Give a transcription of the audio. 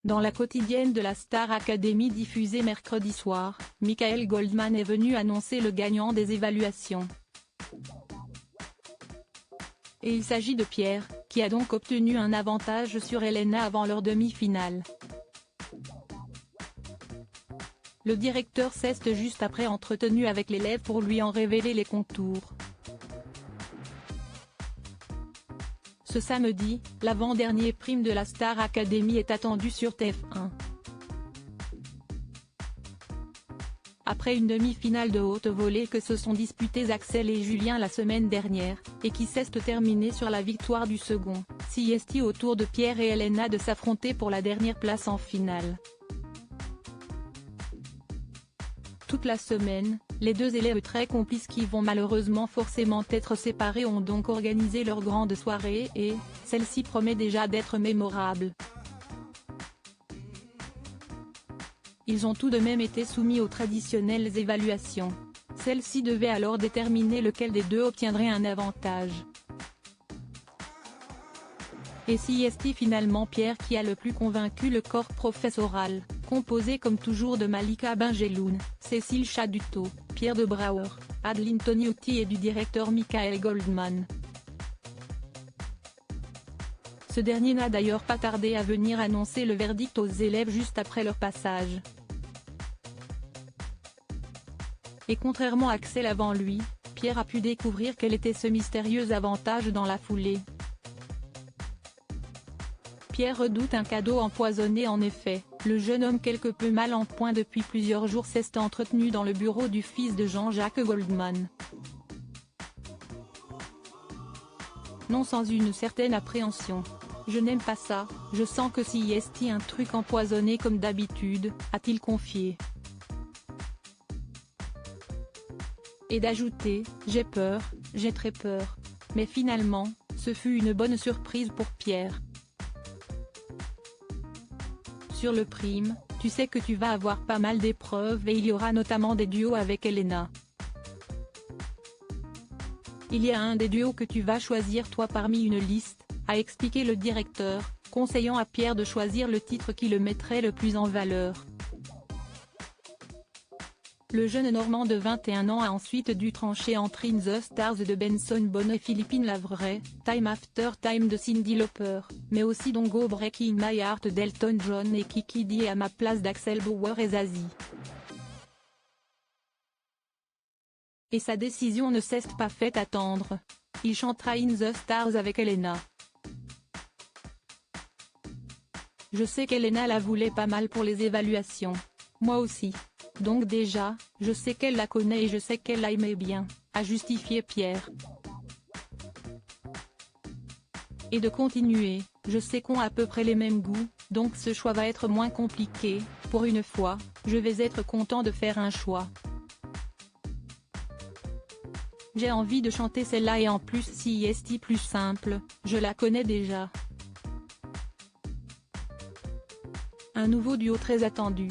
Dans la quotidienne de la Star Academy diffusée mercredi soir, Michael Goldman est venu annoncer le gagnant des évaluations. Et il s'agit de Pierre, qui a donc obtenu un avantage sur Elena avant leur demi-finale. Le directeur s'est juste après entretenu avec l'élève pour lui en révéler les contours. Ce samedi, l'avant-dernier prime de la Star Academy est attendu sur TF1. Après une demi-finale de haute volée que se sont disputés Axel et Julien la semaine dernière, et qui s'est terminée sur la victoire du second, CST au tour de Pierre et Elena de s'affronter pour la dernière place en finale. Toute la semaine, les deux élèves très complices qui vont malheureusement forcément être séparés ont donc organisé leur grande soirée et, celle-ci promet déjà d'être mémorable. Ils ont tout de même été soumis aux traditionnelles évaluations. Celles-ci devaient alors déterminer lequel des deux obtiendrait un avantage. Et CST finalement Pierre qui a le plus convaincu le corps professoral, composé comme toujours de Malika Benjeloun, Cécile Chaduto, Pierre de Brouwer, Adeline Togniotti et du directeur Michael Goldman. Ce dernier n'a d'ailleurs pas tardé à venir annoncer le verdict aux élèves juste après leur passage. Et contrairement à Axel avant lui, Pierre a pu découvrir quel était ce mystérieux avantage dans la foulée. Pierre redoute un cadeau empoisonné en effet, le jeune homme quelque peu mal en point depuis plusieurs jours s'est entretenu dans le bureau du fils de Jean-Jacques Goldman. Non sans une certaine appréhension. Je n'aime pas ça, je sens que s'il y a un truc empoisonné comme d'habitude, a-t-il confié. Et d'ajouter, j'ai peur, j'ai très peur. Mais finalement, ce fut une bonne surprise pour Pierre. Sur le prime, tu sais que tu vas avoir pas mal d'épreuves et il y aura notamment des duos avec Elena. Il y a un des duos que tu vas choisir toi parmi une liste, a expliqué le directeur, conseillant à Pierre de choisir le titre qui le mettrait le plus en valeur. Le jeune Normand de 21 ans a ensuite dû trancher entre In the Stars de Benson Bono et Philippine Lavray, Time After Time de Cyndi Lauper, mais aussi Don't Go Breaking My Heart d'Elton John et Kiki Dee à ma place d'Axel Bauer et Zazie. Et sa décision ne s'est pas fait attendre. Il chantera In the Stars avec Elena. Je sais qu'Elena la voulait pas mal pour les évaluations. Moi aussi. Donc déjà, je sais qu'elle la connaît et je sais qu'elle la aimait bien, a justifié Pierre. Et de continuer, je sais qu'on a à peu près les mêmes goûts, donc ce choix va être moins compliqué, pour une fois, je vais être content de faire un choix. J'ai envie de chanter celle-là et en plus si est plus simple, je la connais déjà. Un nouveau duo très attendu.